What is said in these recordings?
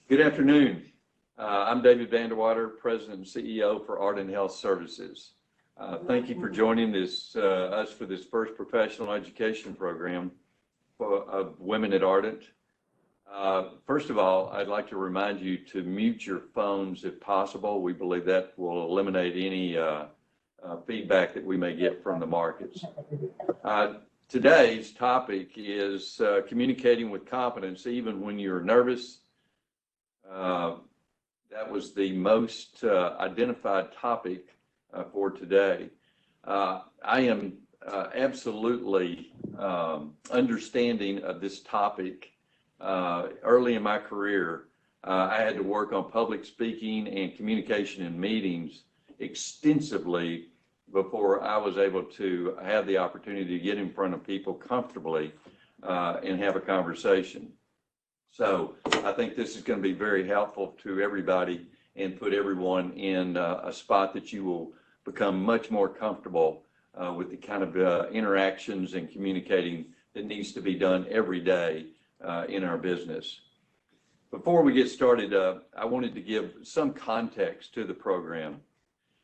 Good afternoon. I'm David Vanderwater, President and CEO for Ardent Health Services. Thank you for joining us for this first professional education program of women at Ardent. First of all, I'd like to remind you to mute your phones if possible. We believe that will eliminate any feedback that we may get from the markets. Today's topic is communicating with confidence even when you're nervous. That was the most identified topic for today. I am absolutely understanding of this topic. Early in my career, I had to work on public speaking and communication in meetings extensively before I was able to have the opportunity to get in front of people comfortably and have a conversation. So I think this is going to be very helpful to everybody and put everyone in a spot that you will become much more comfortable with the kind of interactions and communicating that needs to be done every day in our business. Before we get started, I wanted to give some context to the program.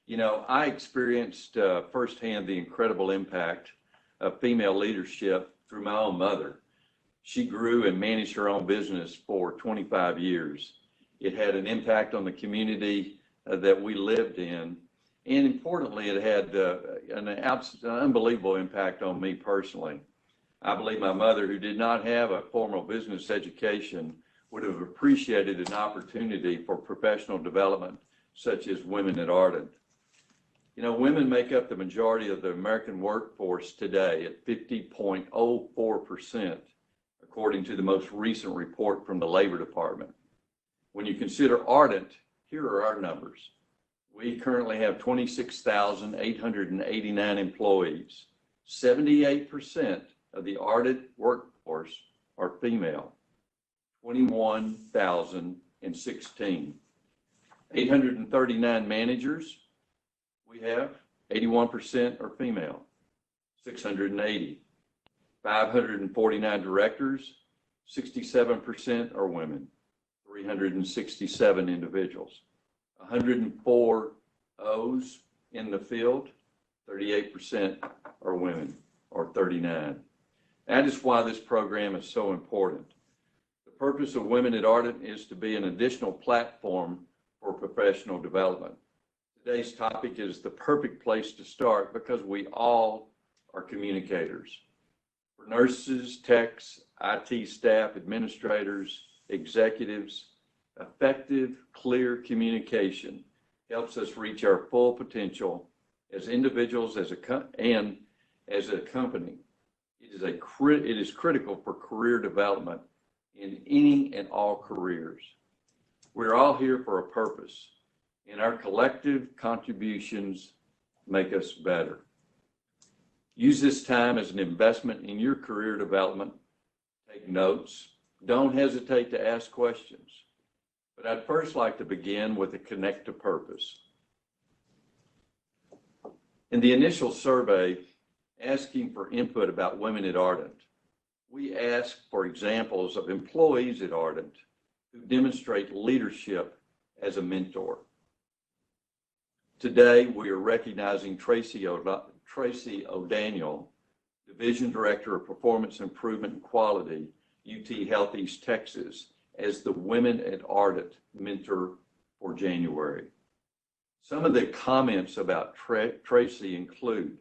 You know, I experienced firsthand the incredible impact of female leadership through my own mother. She grew and managed her own business for 25 years. It had an impact on the community that we lived in. And importantly, it had an unbelievable impact on me personally. I believe my mother, who did not have a formal business education, would have appreciated an opportunity for professional development such as Women at Ardent. You know, women make up the majority of the American workforce today at 50.04%. According to the most recent report from the Labor Department. When you consider Ardent, here are our numbers. We currently have 26,889 employees. 78% of the Ardent workforce are female. 21,016. 839 managers we have. 81% are female. 680. 549 directors, 67% are women, 367 individuals, 104 O's in the field, 38% are women, or 39. That is why this program is so important. The purpose of Women at Ardent is to be an additional platform for professional development. Today's topic is the perfect place to start because we all are communicators. For nurses, techs, IT staff, administrators, executives, effective, clear communication helps us reach our full potential as individuals and as a company. It is critical for career development in any and all careers. We're all here for a purpose, and our collective contributions make us better. Use this time as an investment in your career development. Take notes. Don't hesitate to ask questions. But I'd first like to begin with a connect to purpose. In the initial survey, asking for input about Women at Ardent, we asked for examples of employees at Ardent who demonstrate leadership as a mentor. Today, we are recognizing Tracy O'Daniel, Division Director of Performance Improvement and Quality, UT Health East Texas, as the Women at Ardent Mentor for January. Some of the comments about Tracy include,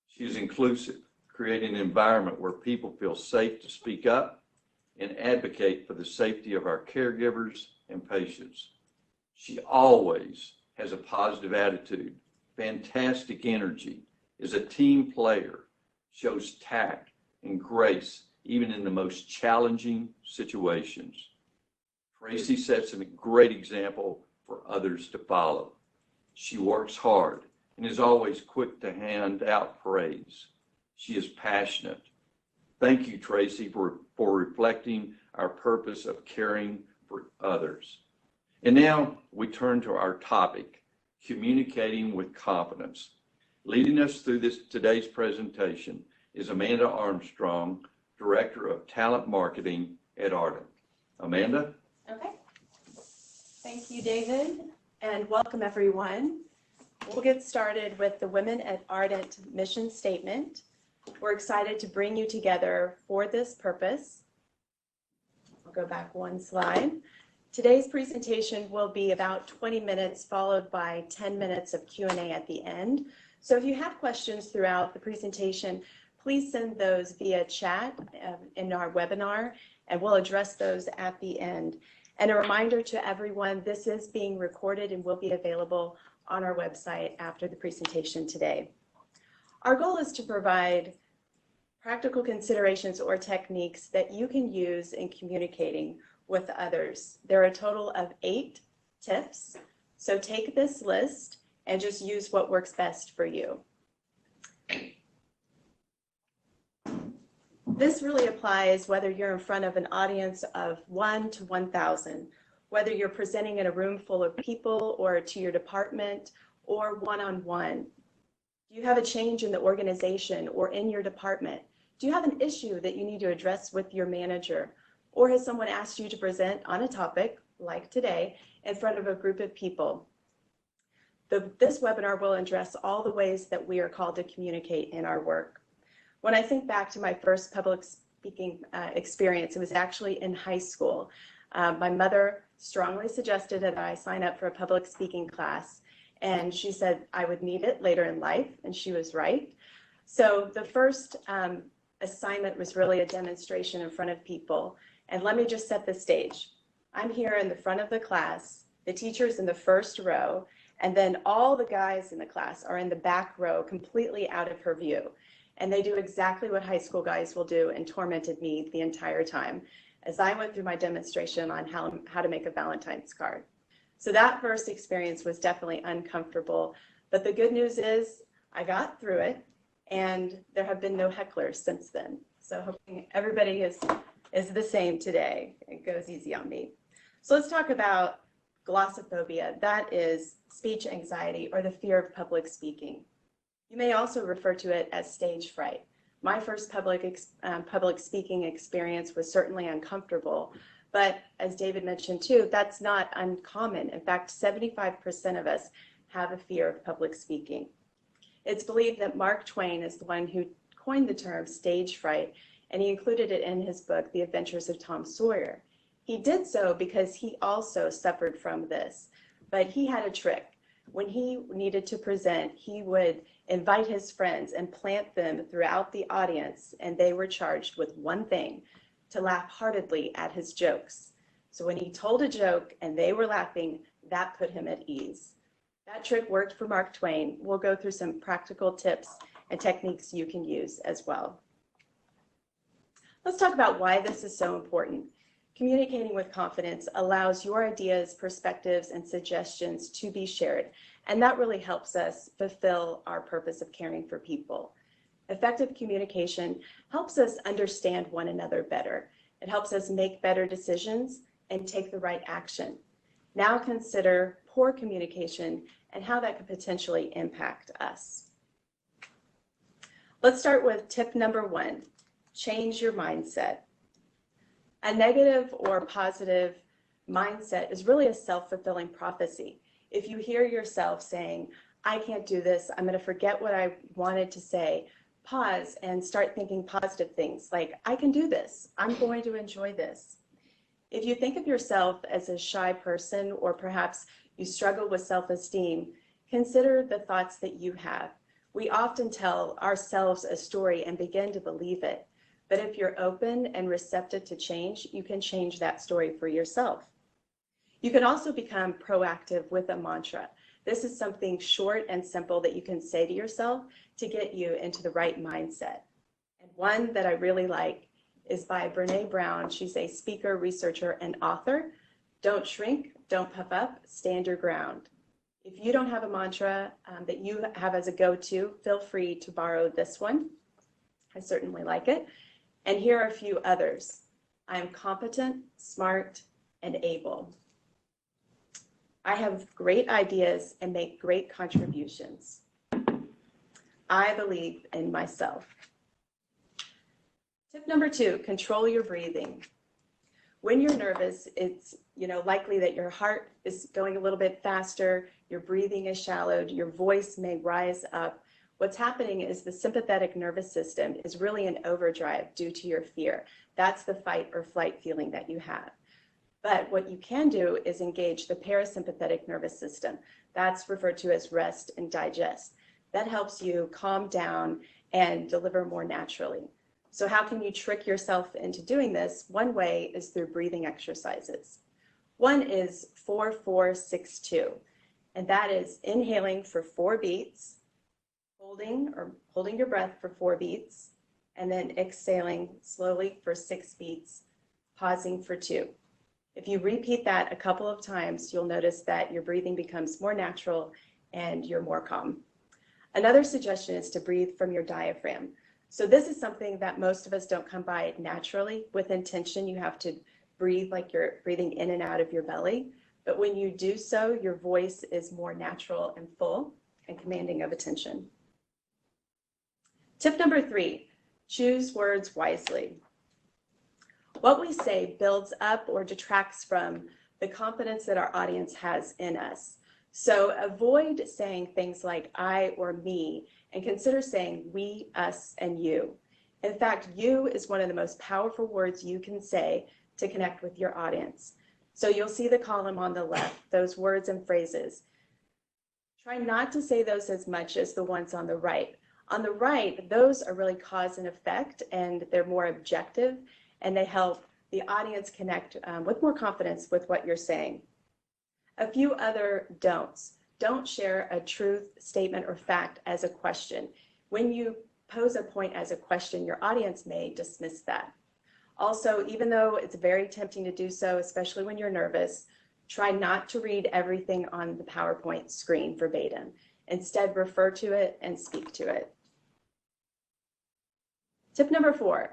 she is inclusive, creating an environment where people feel safe to speak up and advocate for the safety of our caregivers and patients. She always has a positive attitude, fantastic energy, is a team player, shows tact and grace even in the most challenging situations. Tracy sets a great example for others to follow. She works hard and is always quick to hand out praise. She is passionate. Thank you, Tracy, for reflecting our purpose of caring for others. And now we turn to our topic, communicating with confidence. Leading us through today's presentation is Amanda Armstrong, Director of Talent Marketing at Ardent. Amanda? Okay. Thank you, David, and welcome everyone. We'll get started with the Women at Ardent mission statement. We're excited to bring you together for this purpose. I'll go back one slide. Today's presentation will be about 20 minutes, followed by 10 minutes of Q&A at the end. So if you have questions throughout the presentation, please send those via chat in our webinar, and we'll address those at the end. And a reminder to everyone, this is being recorded and will be available on our website after the presentation today. Our goal is to provide practical considerations or techniques that you can use in communicating with others. There are a total of 8 tips, so take this list and just use what works best for you. This really applies whether you're in front of an audience of 1 to 1,000, whether you're presenting in a room full of people or to your department or one-on-one. Do you have a change in the organization or in your department? Do you have an issue that you need to address with your manager? Or has someone asked you to present on a topic, like today, in front of a group of people? This webinar will address all the ways that we are called to communicate in our work. When I think back to my first public speaking experience, it was actually in high school. My mother strongly suggested that I sign up for a public speaking class, and she said I would need it later in life, and she was right. So the first assignment was really a demonstration in front of people. And let me just set the stage. I'm here in the front of the class, the teacher's in the first row, and then all the guys in the class are in the back row, completely out of her view. And they do exactly what high school guys will do and tormented me the entire time as I went through my demonstration on how to make a Valentine's card. So that first experience was definitely uncomfortable, but the good news is I got through it and there have been no hecklers since then. So hoping everybody is the same today. It goes easy on me. So let's talk about glossophobia. That is speech anxiety or the fear of public speaking. You may also refer to it as stage fright. My first public speaking experience was certainly uncomfortable, but as David mentioned too, that's not uncommon. In fact, 75% of us have a fear of public speaking. It's believed that Mark Twain is the one who coined the term stage fright, and he included it in his book, The Adventures of Tom Sawyer. He did so because he also suffered from this, but he had a trick. When he needed to present, he would invite his friends and plant them throughout the audience, and they were charged with one thing, to laugh heartedly at his jokes. So when he told a joke and they were laughing, that put him at ease. That trick worked for Mark Twain. We'll go through some practical tips and techniques you can use as well. Let's talk about why this is so important. Communicating with confidence allows your ideas, perspectives, and suggestions to be shared, and that really helps us fulfill our purpose of caring for people. Effective communication helps us understand one another better. It helps us make better decisions and take the right action. Now consider poor communication and how that could potentially impact us. Let's start with tip number 1, change your mindset. A negative or positive mindset is really a self-fulfilling prophecy. If you hear yourself saying, I can't do this, I'm going to forget what I wanted to say, pause and start thinking positive things like, I can do this, I'm going to enjoy this. If you think of yourself as a shy person, or perhaps you struggle with self-esteem, consider the thoughts that you have. We often tell ourselves a story and begin to believe it. But if you're open and receptive to change, you can change that story for yourself. You can also become proactive with a mantra. This is something short and simple that you can say to yourself to get you into the right mindset. And one that I really like is by Brene Brown. She's a speaker, researcher, and author. Don't shrink, don't puff up, stand your ground. If you don't have a mantra that you have as a go-to, feel free to borrow this one. I certainly like it. And here are a few others. I am competent, smart, and able. I have great ideas and make great contributions. I believe in myself. Tip number 2, control your breathing. When you're nervous, it's likely that your heart is going a little bit faster, your breathing is shallowed, your voice may rise up. What's happening is the sympathetic nervous system is really in overdrive due to your fear. That's the fight or flight feeling that you have. But what you can do is engage the parasympathetic nervous system. That's referred to as rest and digest. That helps you calm down and deliver more naturally. So how can you trick yourself into doing this? One way is through breathing exercises. One is 4-4-6-2, and that is inhaling for 4 beats, holding your breath for 4 beats, and then exhaling slowly for 6 beats, pausing for 2. If you repeat that a couple of times, you'll notice that your breathing becomes more natural and you're more calm. Another suggestion is to breathe from your diaphragm. So this is something that most of us don't come by naturally. With intention, you have to breathe like you're breathing in and out of your belly. But when you do so, your voice is more natural and full and commanding of attention. Tip number 3, choose words wisely. What we say builds up or detracts from the confidence that our audience has in us. So avoid saying things like I or me, and consider saying we, us, and you. In fact, you is one of the most powerful words you can say to connect with your audience. So you'll see the column on the left, those words and phrases. Try not to say those as much as the ones on the right. On the right, those are really cause and effect, and they're more objective, and they help the audience connect with more confidence with what you're saying. A few other don'ts. Don't share a truth, statement, or fact as a question. When you pose a point as a question, your audience may dismiss that. Also, even though it's very tempting to do so, especially when you're nervous, try not to read everything on the PowerPoint screen verbatim. Instead, refer to it and speak to it. Tip number 4,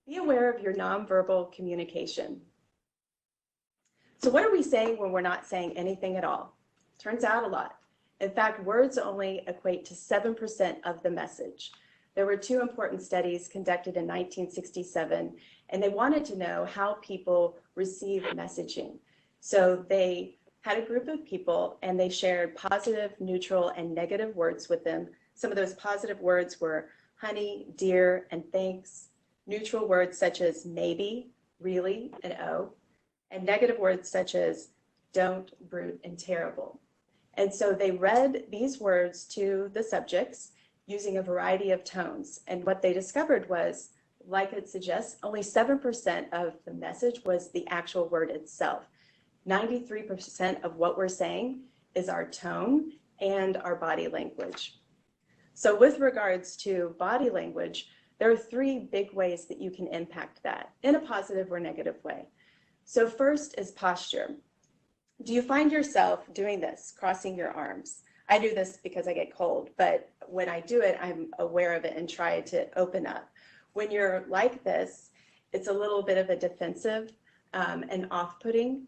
be aware of your nonverbal communication. So what are we saying when we're not saying anything at all? Turns out a lot. In fact, words only equate to 7% of the message. There were 2 important studies conducted in 1967, and they wanted to know how people receive messaging. So they had a group of people, and they shared positive, neutral, and negative words with them. Some of those positive words were honey, dear, and thanks. Neutral words such as maybe, really, and oh. And negative words such as don't, brute, and terrible. And so they read these words to the subjects using a variety of tones. And what they discovered was, like it suggests, only 7% of the message was the actual word itself. 93% of what we're saying is our tone and our body language. So with regards to body language, there are 3 big ways that you can impact that in a positive or negative way. So first is posture. Do you find yourself doing this, crossing your arms? I do this because I get cold, but when I do it, I'm aware of it and try to open up. When you're like this, it's a little bit of a defensive and off-putting,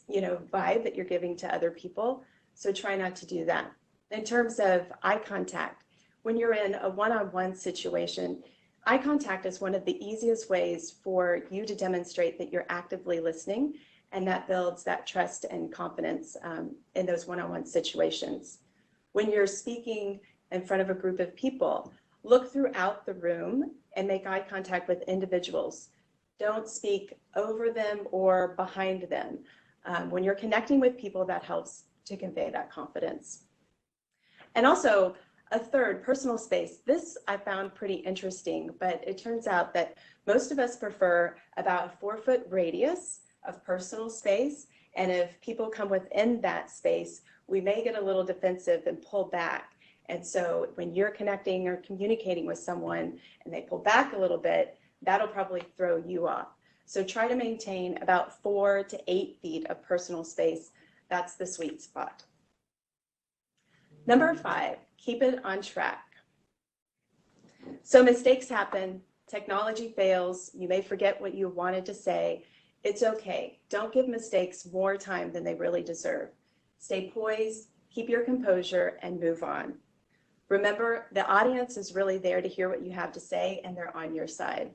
vibe that you're giving to other people. So try not to do that. In terms of eye contact, when you're in a one-on-one situation, eye contact is one of the easiest ways for you to demonstrate that you're actively listening, and that builds that trust and confidence in those one-on-one situations. When you're speaking in front of a group of people, look throughout the room and make eye contact with individuals. Don't speak over them or behind them. When you're connecting with people, that helps to convey that confidence. And also, a third, personal space. This I found pretty interesting, but it turns out that most of us prefer about a 4-foot radius of personal space. And if people come within that space, we may get a little defensive and pull back. And so when you're connecting or communicating with someone and they pull back a little bit, that'll probably throw you off. So try to maintain about 4 to 8 feet of personal space. That's the sweet spot. Number 5, keep it on track. So mistakes happen, technology fails, you may forget what you wanted to say. It's okay. Don't give mistakes more time than they really deserve. Stay poised, keep your composure, and move on. Remember, the audience is really there to hear what you have to say, and they're on your side.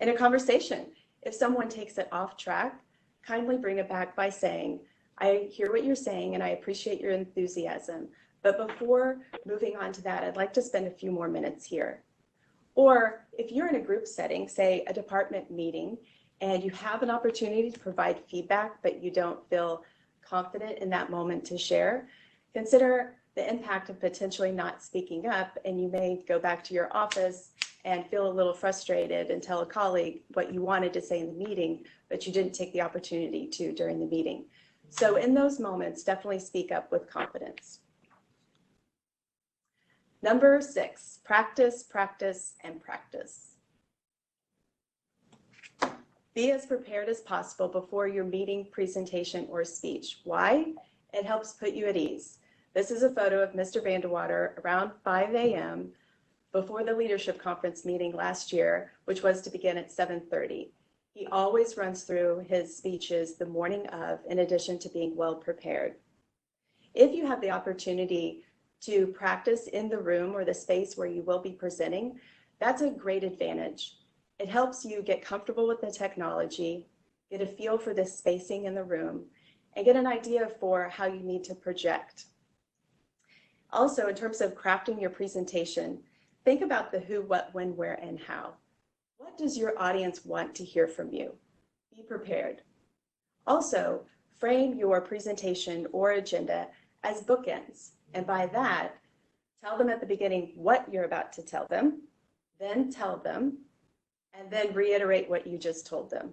In a conversation, if someone takes it off track, kindly bring it back by saying, I hear what you're saying and I appreciate your enthusiasm, but before moving on to that, I'd like to spend a few more minutes here. Or if you're in a group setting, say a department meeting, and you have an opportunity to provide feedback, but you don't feel confident in that moment to share, consider the impact of potentially not speaking up, and you may go back to your office and feel a little frustrated and tell a colleague what you wanted to say in the meeting, but you didn't take the opportunity to during the meeting. So in those moments, definitely speak up with confidence. Number 6, practice, practice, and practice. Be as prepared as possible before your meeting, presentation, or speech. Why? It helps put you at ease. This is a photo of Mr. Vandewater around 5 a.m. before the leadership conference meeting last year, which was to begin at 7:30. He always runs through his speeches the morning of, in addition to being well prepared. If you have the opportunity to practice in the room or the space where you will be presenting, that's a great advantage. It helps you get comfortable with the technology, get a feel for the spacing in the room, and get an idea for how you need to project. Also, in terms of crafting your presentation, think about the who, what, when, where, and how. What does your audience want to hear from you? Be prepared. Also, frame your presentation or agenda as bookends. And by that, tell them at the beginning what you're about to tell them, then tell them, and then reiterate what you just told them.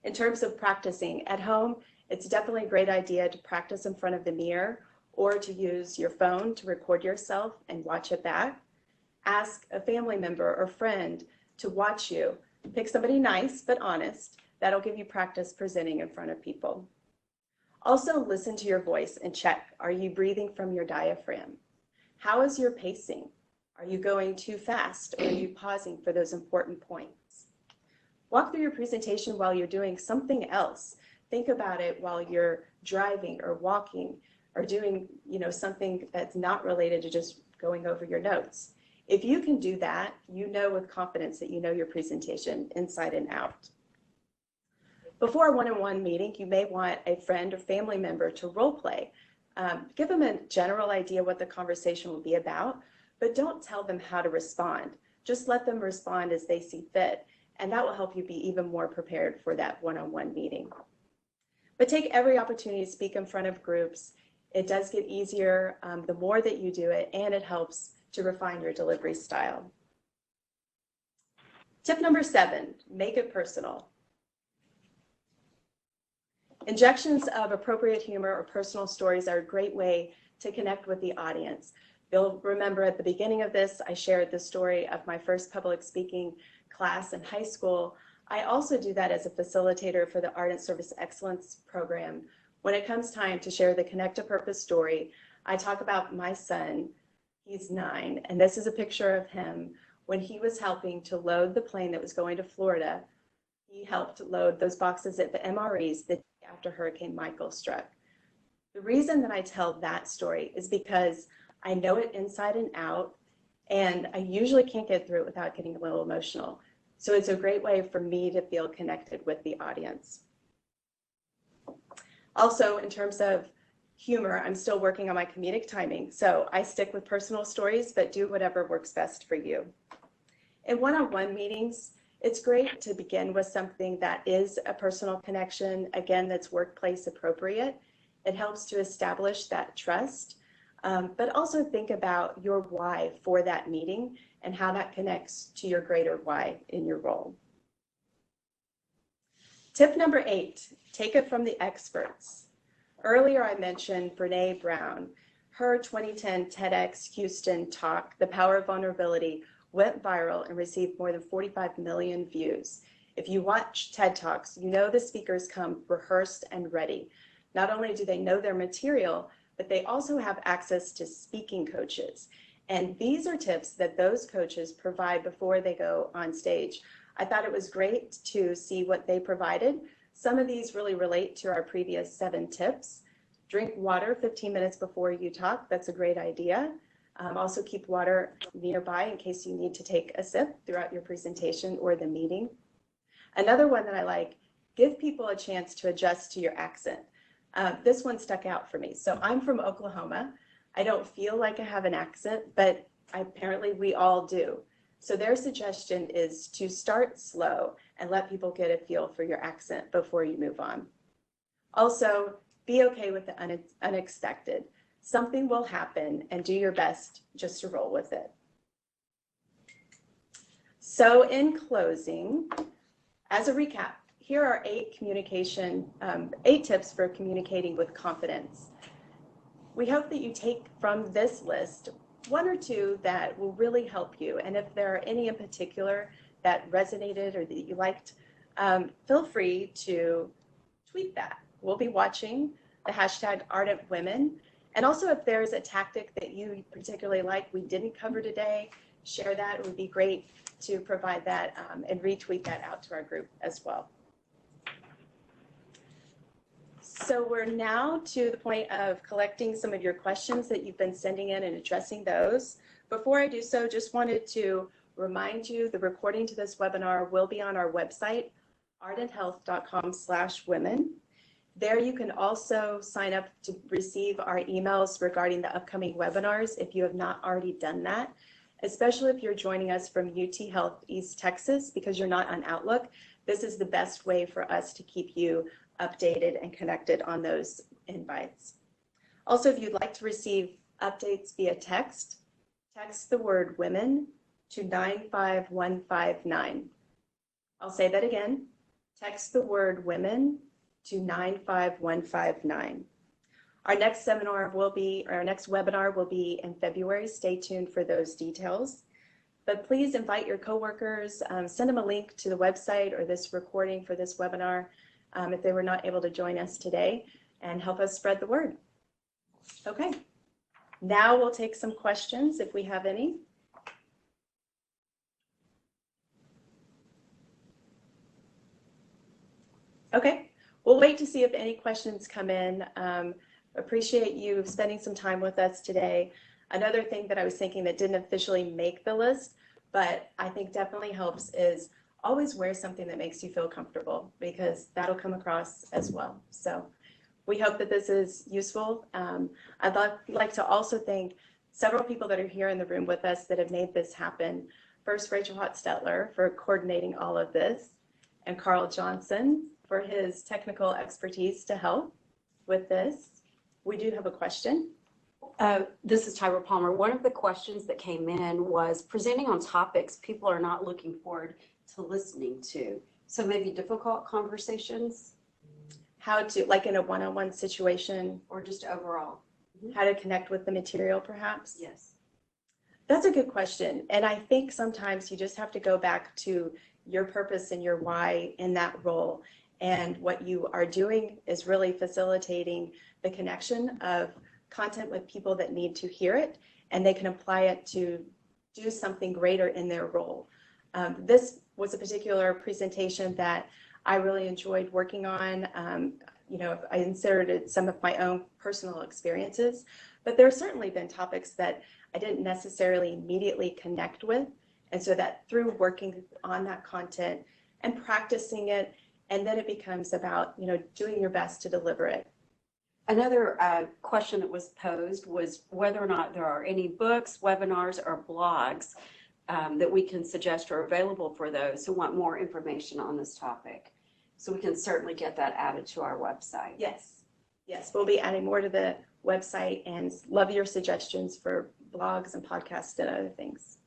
In terms of practicing at home, it's definitely a great idea to practice in front of the mirror or to use your phone to record yourself and watch it back. Ask a family member or friend to watch you. Pick somebody nice but honest. That'll give you practice presenting in front of people. Also, listen to your voice and check, are you breathing from your diaphragm? How is your pacing? Are you going too fast or are you pausing for those important points? Walk through your presentation while you're doing something else. Think about it while you're driving or walking or doing, something that's not related to just going over your notes. If you can do that, you know with confidence that you know your presentation inside and out. Before a one-on-one meeting, you may want a friend or family member to role play. Give them a general idea what the conversation will be about, but don't tell them how to respond. Just let them respond as they see fit, and that will help you be even more prepared for that one-on-one meeting. But take every opportunity to speak in front of groups. It does get easier the more that you do it, and it helps to refine your delivery style. Tip number 7, make it personal. Injections of appropriate humor or personal stories are a great way to connect with the audience. You'll remember at the beginning of this, I shared the story of my first public speaking class in high school. I also do that as a facilitator for the Ardent Service Excellence program. When it comes time to share the Connect to Purpose story, I talk about my son. He's 9, and this is a picture of him when he was helping to load the plane that was going to Florida. He helped load those boxes at the MREs the day after Hurricane Michael struck. The reason that I tell that story is because I know it inside and out, and I usually can't get through it without getting a little emotional. So it's a great way for me to feel connected with the audience. Also, in terms of humor, I'm still working on my comedic timing, so I stick with personal stories, but do whatever works best for you. In one-on-one meetings, it's great to begin with something that is a personal connection, again, that's workplace appropriate. It helps to establish that trust, but also think about your why for that meeting and how that connects to your greater why in your role. Tip number 8, take it from the experts. Earlier I mentioned Brene Brown. Her 2010 TEDx Houston talk, The Power of Vulnerability, went viral and received more than 45 million views. If you watch TED Talks, you know the speakers come rehearsed and ready. Not only do they know their material, but they also have access to speaking coaches. And these are tips that those coaches provide before they go on stage. I thought it was great to see what they provided. Some of these really relate to our previous 7 tips. Drink water 15 minutes before you talk. That's a great idea. Also keep water nearby in case you need to take a sip throughout your presentation or the meeting. Another one that I like, give people a chance to adjust to your accent. This one stuck out for me. So I'm from Oklahoma. I don't feel like I have an accent, but apparently we all do. So their suggestion is to start slow and let people get a feel for your accent before you move on. Also, be okay with the unexpected. Something will happen and do your best just to roll with it. So in closing, as a recap, here are 8 tips for communicating with confidence. We hope that you take from this list 1 or 2 that will really help you. And if there are any in particular that resonated or that you liked, feel free to tweet that. We'll be watching the hashtag Ardent Women. And also if there's a tactic that you particularly like we didn't cover today, share that. It would be great to provide that and retweet that out to our group as well. So we're now to the point of collecting some of your questions that you've been sending in and addressing those. Before I do so, just wanted to remind you the recording to this webinar will be on our website, ardenthealth.com/women. There you can also sign up to receive our emails regarding the upcoming webinars if you have not already done that, especially if you're joining us from UT Health East Texas because you're not on Outlook. This is the best way for us to keep you updated and connected on those invites. Also, if you'd like to receive updates via text, text the word women to 95159. I'll say that again. Text the word women to 95159. Our next webinar will be in February. Stay tuned for those details. But please invite your coworkers, send them a link to the website or this recording for this webinar if they were not able to join us today, and help us spread the word. Okay, now we'll take some questions if we have any. Okay, we'll wait to see if any questions come in. Appreciate you spending some time with us today. Another thing that I was thinking that didn't officially make the list, but I think definitely helps is always wear something that makes you feel comfortable because that'll come across as well. So we hope that this is useful. I'd like to also thank several people that are here in the room with us that have made this happen. First, Rachel Hotstetler for coordinating all of this, and Carl Johnson for his technical expertise to help with this. We do have a question. This is Tyra Palmer. One of the questions that came in was presenting on topics people are not looking forward to listening to. So maybe difficult conversations? How to, like in a one-on-one situation? Or just overall? How to connect with the material, perhaps? Yes. That's a good question. And I think sometimes you just have to go back to your purpose and your why in that role. And what you are doing is really facilitating the connection of content with people that need to hear it, and they can apply it to do something greater in their role. This was a particular presentation that I really enjoyed working on. I inserted some of my own personal experiences, but there have certainly been topics that I didn't necessarily immediately connect with. And so that through working on that content and practicing it, and then it becomes about, doing your best to deliver it. Another question that was posed was whether or not there are any books, webinars, or blogs that we can suggest are available for those who want more information on this topic. So we can certainly get that added to our website. Yes, we'll be adding more to the website and love your suggestions for blogs and podcasts and other things.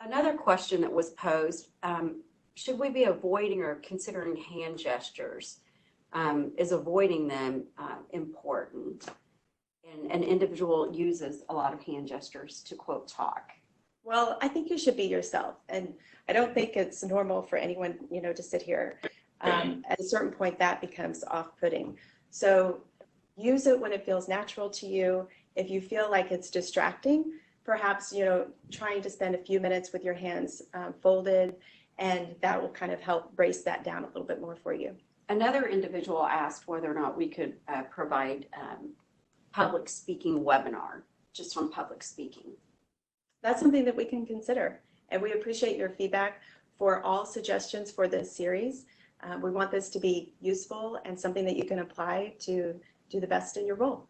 Another question that was posed, should we be avoiding or considering hand gestures? Is avoiding them important? And an individual uses a lot of hand gestures to quote talk. Well, I think you should be yourself. And I don't think it's normal for anyone, to sit here. At a certain point, that becomes off-putting. So use it when it feels natural to you. If you feel like it's distracting, perhaps, trying to spend a few minutes with your hands folded, and that will kind of help brace that down a little bit more for you. Another individual asked whether or not we could provide public speaking webinar just on public speaking. That's something that we can consider, and we appreciate your feedback for all suggestions for this series. We want this to be useful and something that you can apply to do the best in your role.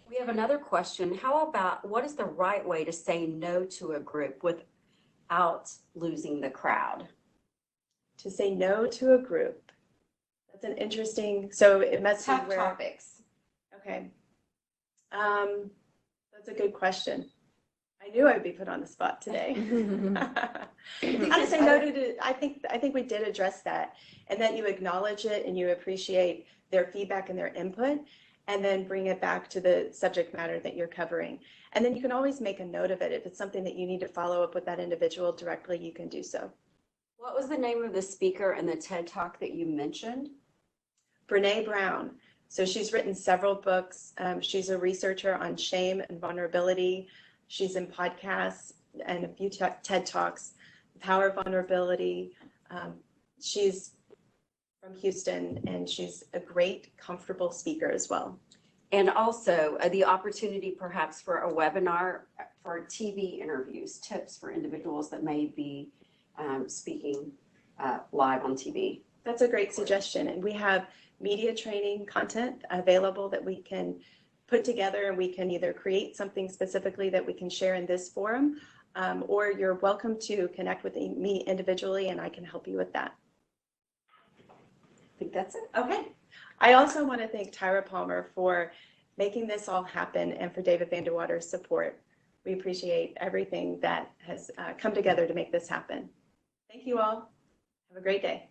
We have another question. How about what is the right way to say no to a group without losing the crowd? To say no to a group. That's an interesting, so it must be Tough where. topics. Okay. That's a good question. I knew I would be put on the spot today. How to say no to, I think we did address that, and that you acknowledge it and you appreciate their feedback and their input, and then bring it back to the subject matter that you're covering. And then you can always make a note of it. If it's something that you need to follow up with that individual directly, you can do so. What was the name of the speaker in the TED Talk that you mentioned? Brene Brown. So she's written several books. She's a researcher on shame and vulnerability. She's in podcasts and a few TED Talks, The Power of Vulnerability. She's from Houston, and she's a great, comfortable speaker as well. And also the opportunity perhaps for a webinar for TV interviews, tips for individuals that may be speaking live on TV. That's a great suggestion. And we have media training content available that we can put together, and we can either create something specifically that we can share in this forum, or you're welcome to connect with me individually and I can help you with that. I think that's it. Okay. I also want to thank Tyra Palmer for making this all happen, and for David Vanderwater's support. We appreciate everything that has come together to make this happen. Thank you all. Have a great day.